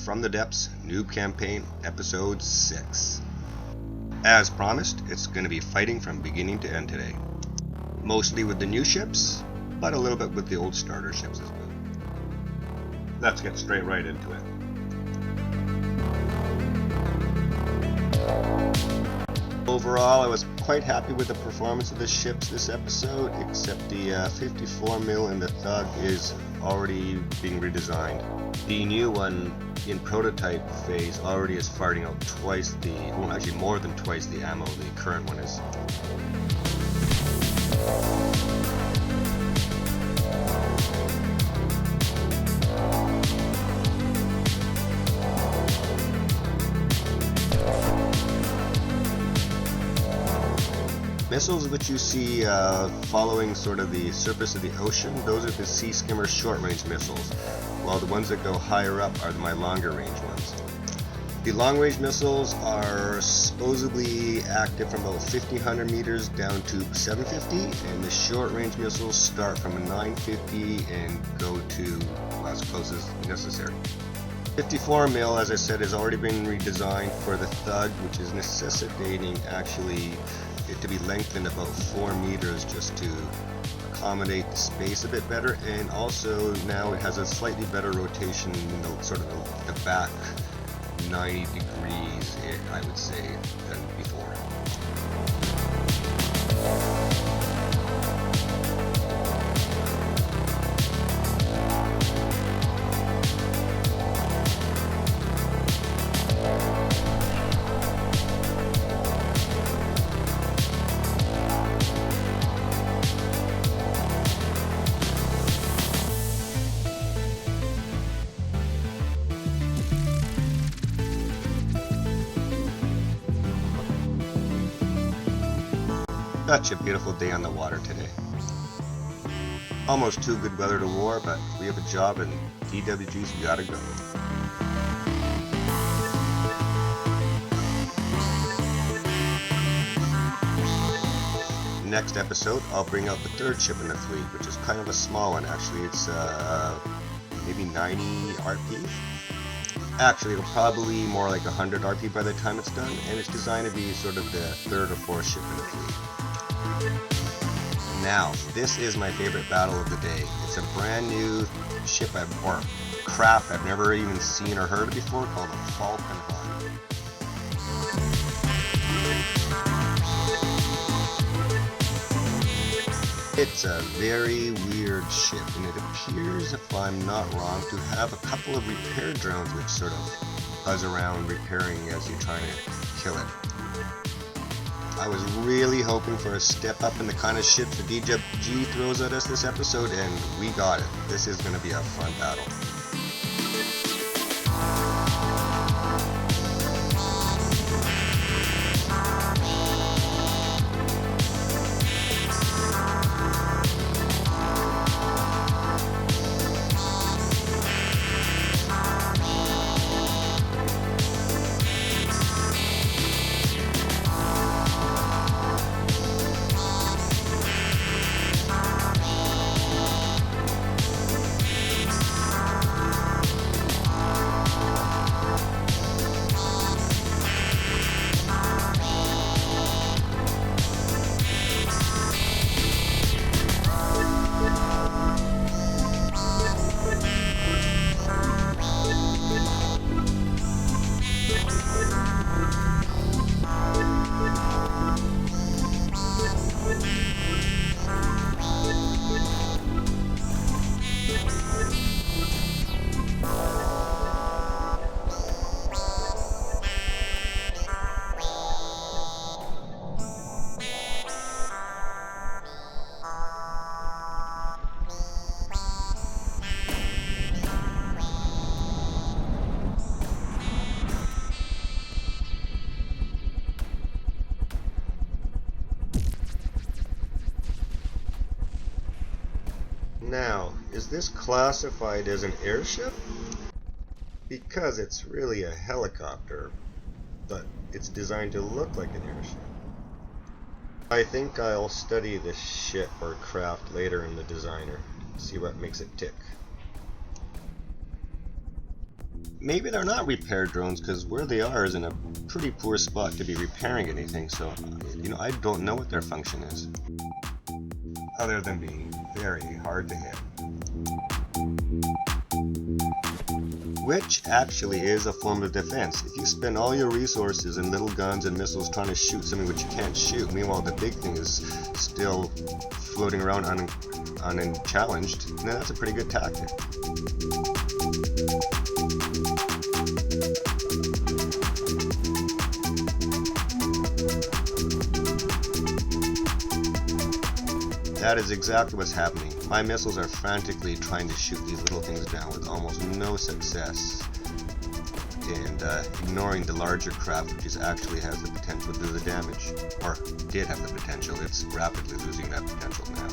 From the Depths, Noob Campaign, Episode 6. As promised, it's going to be fighting from beginning to end today. Mostly with the new ships, but a little bit with the old starter ships as well. Let's get straight right into it. Overall, I was quite happy with the performance of the ships this episode, except the 54 mil in the Thug is already being redesigned. The new one in prototype phase already is firing out twice the, well actually more than twice the ammo the current one is. Missiles which you see following sort of the surface of the ocean, those are the Sea Skimmer short-range missiles, while the ones that go higher up are my longer-range ones. The long-range missiles are supposedly active from about 1500 meters down to 750, and the short-range missiles start from 950 and go to as close as necessary. 54 mil, as I said, has already been redesigned for the Thug, which is necessitating actually it to be lengthened about 4 meters just to accommodate the space a bit better, and also now it has a slightly better rotation in the sort of the back 90 degrees, I would say, than before. Such a beautiful day on the water today. Almost too good weather to war, but we have a job and DWG's gotta go. Next episode, I'll bring out the third ship in the fleet, which is kind of a small one actually. It's maybe 90 RP. Actually, it'll probably be more like 100 RP by the time it's done, and it's designed to be sort of the third or fourth ship in the fleet. Now, this is my favorite battle of the day. It's a brand new ship or craft I've never even seen or heard of before, called a Falcon Hawk. It's a very weird ship, and it appears, if I'm not wrong, to have a couple of repair drones which sort of buzz around repairing as you're trying to kill it. I was really hoping for a step up in the kind of ships the DWG throws at us this episode, and we got it. This is going to be a fun battle. Now, is this classified as an airship? Because it's really a helicopter, but it's designed to look like an airship. I think I'll study this ship or craft later in the designer, see what makes it tick. maybe they're not repair drones, because where they are is in a pretty poor spot to be repairing anything, so I don't know what their function is, other than being very hard to hit. Which actually is a form of defense. If you spend all your resources in little guns and missiles trying to shoot something which you can't shoot, meanwhile the big thing is still floating around unchallenged, then that's a pretty good tactic. That is exactly what's happening. My missiles are frantically trying to shoot these little things down with almost no success, and ignoring the larger craft, which actually has the potential to do the damage, or did have the potential. It's rapidly losing that potential now.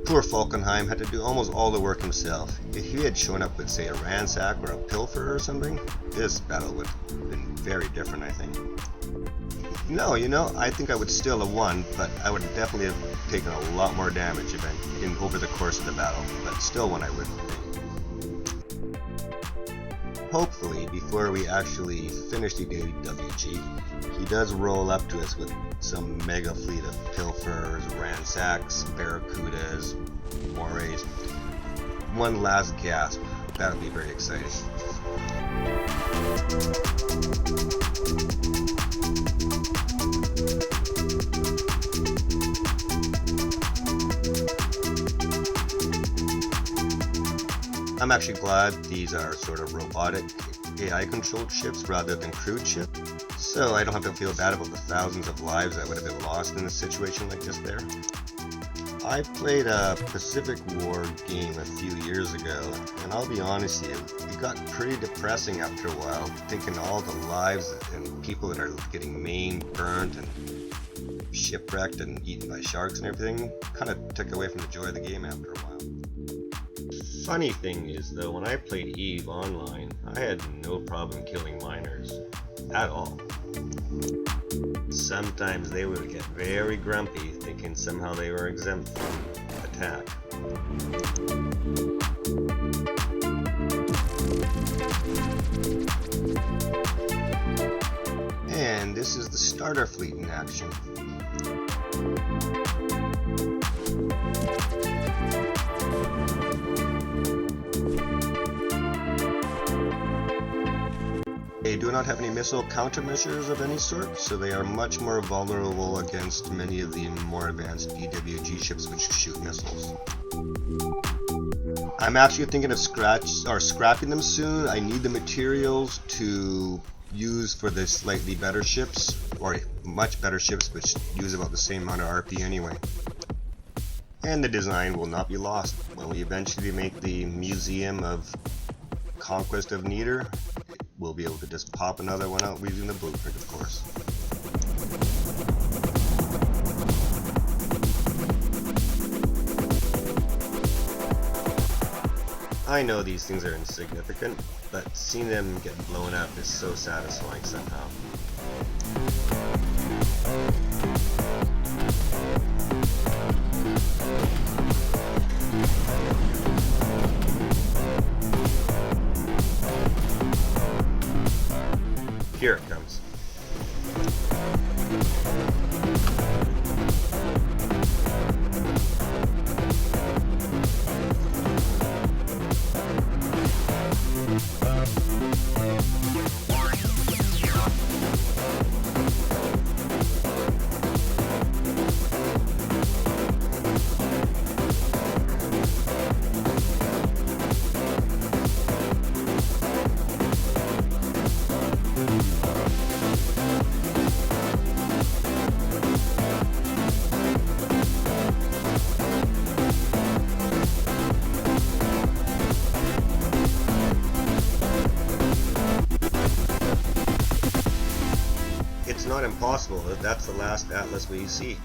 Poor Falkenheim had to do almost all the work himself. If he had shown up with, say, a ransack or a pilfer or something, this battle would have been very different, I think. No, I think I would still have won, but I would definitely have taken a lot more damage over the course of the battle, but still won, I would think. Hopefully, before we actually finish the daily WG, he does roll up to us with some mega fleet of pilfers, ransacks, barracudas, morays. One last gasp. That would be very exciting. I'm actually glad these are sort of robotic AI-controlled ships rather than crewed ships, so I don't have to feel bad about the thousands of lives that would have been lost in a situation like this there. I played a Pacific War game a few years ago, and I'll be honest with you, it got pretty depressing after a while, thinking all the lives and people that are getting maimed, burnt, and shipwrecked and eaten by sharks and everything kind of took away from the joy of the game after a while. Funny thing is though, when I played EVE online, I had no problem killing miners at all. Sometimes they would get very grumpy, thinking somehow they were exempt from attack. And this is the starter fleet in action. They do not have any missile countermeasures of any sort, so they are much more vulnerable against many of the more advanced EWG ships which shoot missiles. I'm actually thinking of scrapping them soon. I need the materials to use for the slightly better ships, or much better ships which use about the same amount of RP anyway. And the design will not be lost when we eventually make the Museum of Conquest of Neter. We'll be able to just pop another one out using the blueprint, of course. I know these things are insignificant, but seeing them get blown up is so satisfying somehow. Here it comes. It's not impossible. That's the last Atlas we see.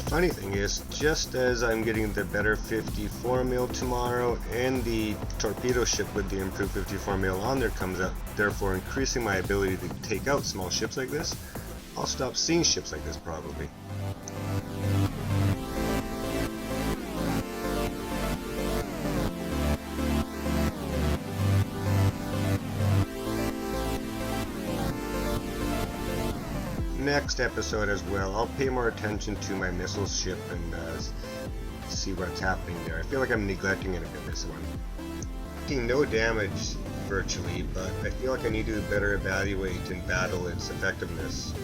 Funny thing is, just as I'm getting the better 54 mil tomorrow and the torpedo ship with the improved 54 mil on there comes out, therefore increasing my ability to take out small ships like this, I'll stop seeing ships like this probably. Next episode as well, I'll pay more attention to my missile ship and see what's happening there. I feel like I'm neglecting it a bit this one. Taking no damage virtually, but I feel like I need to better evaluate and battle its effectiveness.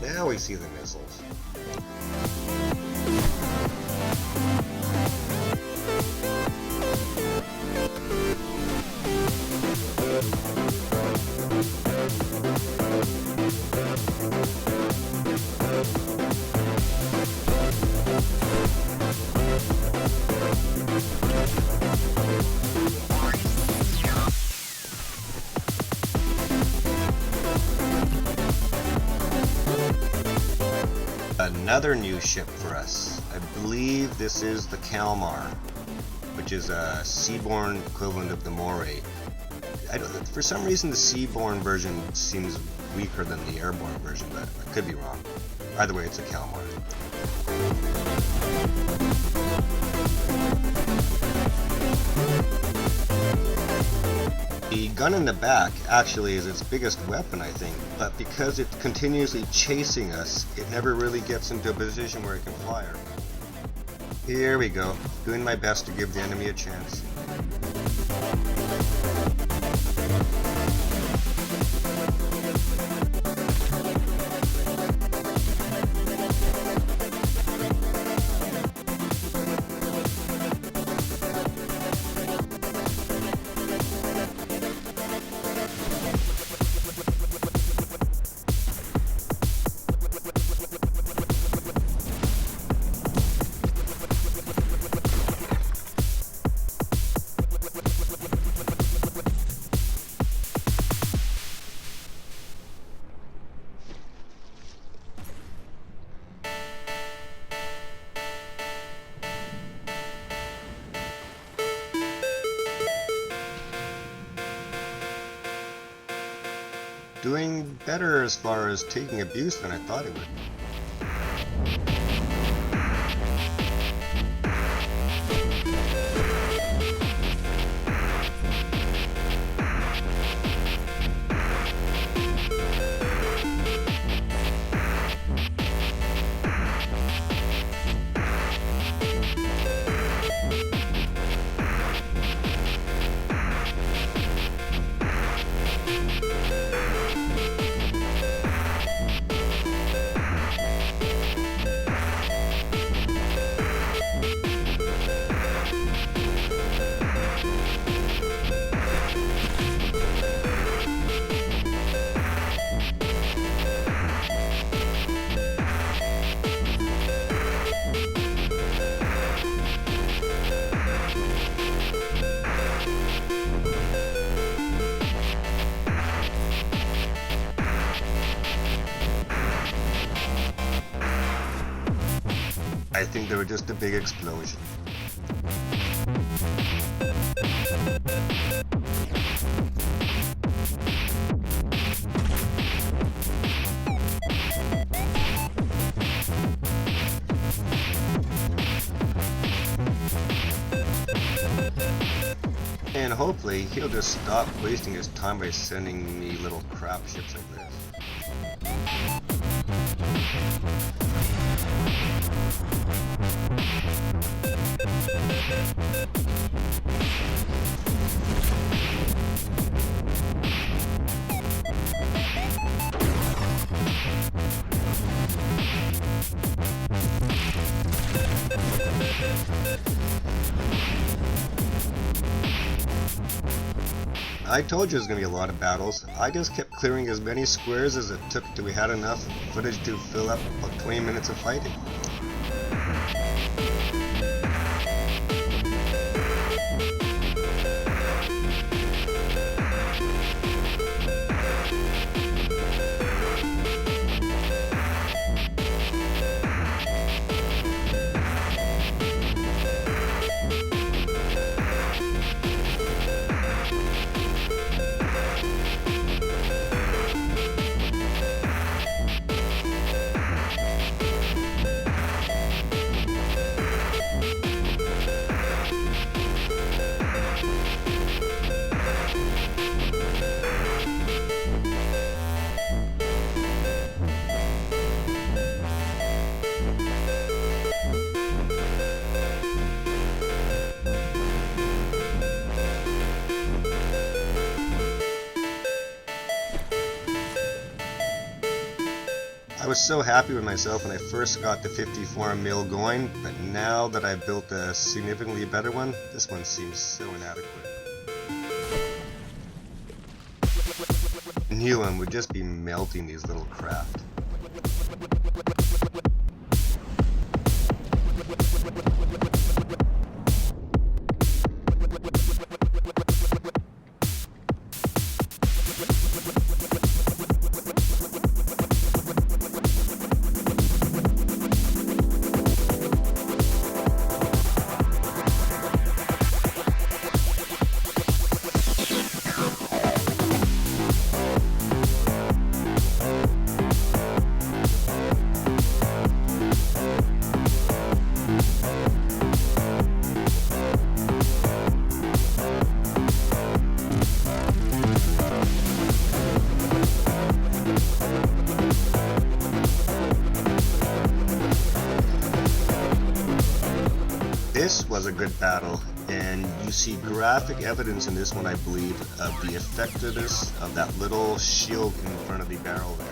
Now we see the missiles. Another new ship for us. I believe this is the Kalmar, which is a seaborne equivalent of the Moray. For some reason the seaborne version seems weaker than the airborne version, but I could be wrong. Either way, it's a Kalmar. The gun in the back actually is its biggest weapon, I think, but because it's continuously chasing us, it never really gets into a position where it can fire. Here we go, doing my best to give the enemy a chance. Doing better as far as taking abuse than I thought it would. I think they were just a big explosion. And hopefully he'll just stop wasting his time by sending me little crap ships like this. I told you it was going to be a lot of battles. I just kept clearing as many squares as it took till we had enough footage to fill up about 20 minutes of fighting. I was so happy with myself when I first got the 54 mil going, but now that I've built a significantly better one, this one seems so inadequate. A new one would just be melting these little craft. This was a good battle, and you see graphic evidence in this one, I believe, of the effectiveness of that little shield in front of the barrel there.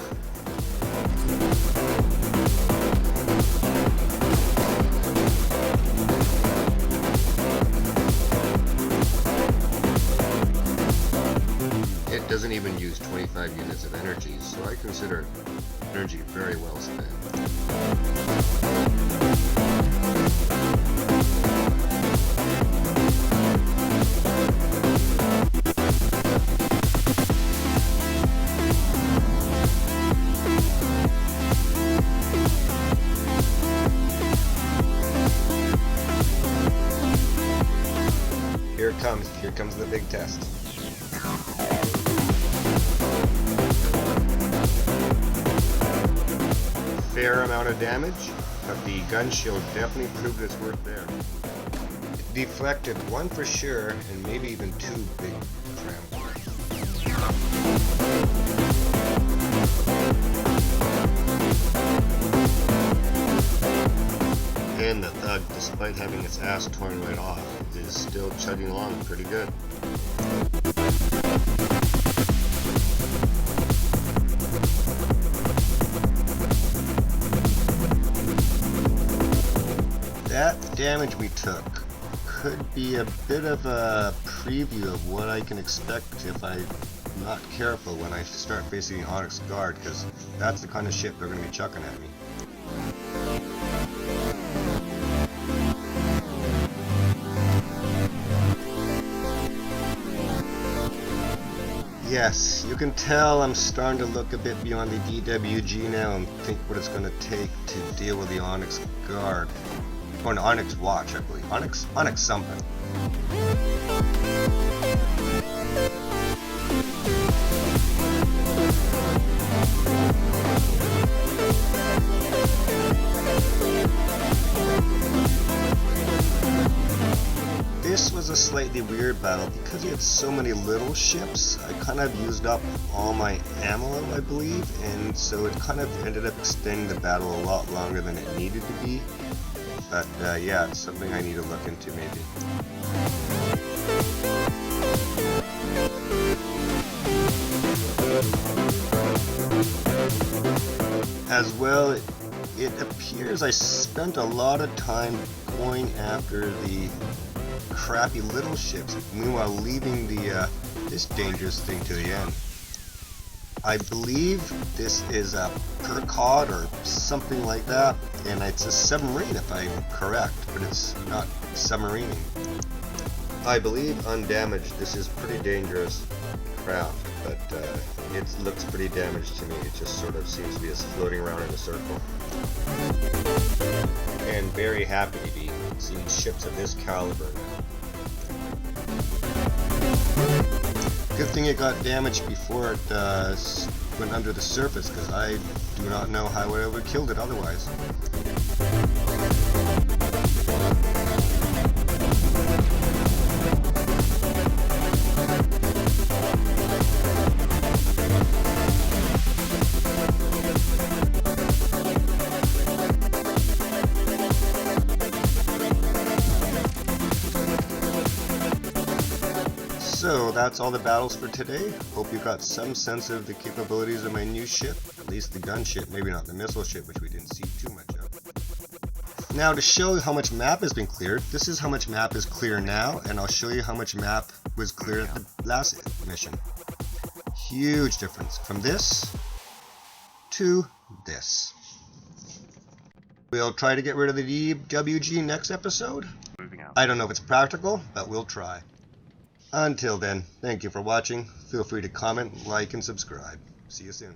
It doesn't even use 25 units of energy, so I consider energy very well spent. Here comes the big test. Fair amount of damage, but the gun shield definitely proved its worth there. It deflected one for sure, and maybe even two big tramplers. And the thug, despite having its ass torn right off, is still chugging along pretty good. That damage we took could be a bit of a preview of what I can expect if I'm not careful when I start facing the Onyx Guard, because that's the kind of shit they're going to be chucking at me. Yes, you can tell I'm starting to look a bit beyond the DWG now and think what it's going to take to deal with the Onyx Guard. Or an Onyx Watch, I believe. Onyx something. This was a slightly weird battle because he had so many little ships. I kind of used up all my ammo, I believe, and so it kind of ended up extending the battle a lot longer than it needed to be. But yeah, it's something I need to look into maybe. As well, it appears I spent a lot of time going after the crappy little ships, meanwhile leaving the this dangerous thing to the end. I believe this is a percod or something like that, and it's a submarine if I'm correct, but it's not submarining. I believe undamaged. This is pretty dangerous craft, but it looks pretty damaged to me. It just sort of seems to be just floating around in a circle. And very happy to be seeing ships of this caliber now. Good thing it got damaged before it went under the surface, because I do not know how I would have killed it otherwise. So that's all the battles for today. Hope you got some sense of the capabilities of my new ship, at least the gunship, maybe not the missile ship, which we didn't see too much of. Now to show you how much map has been cleared, this is how much map is clear now, and I'll show you how much map was cleared at the last mission. Huge difference from this to this. We'll try to get rid of the DWG next episode. I don't know if it's practical, but we'll try. Until then, thank you for watching. Feel free to comment, like, and subscribe. See you soon.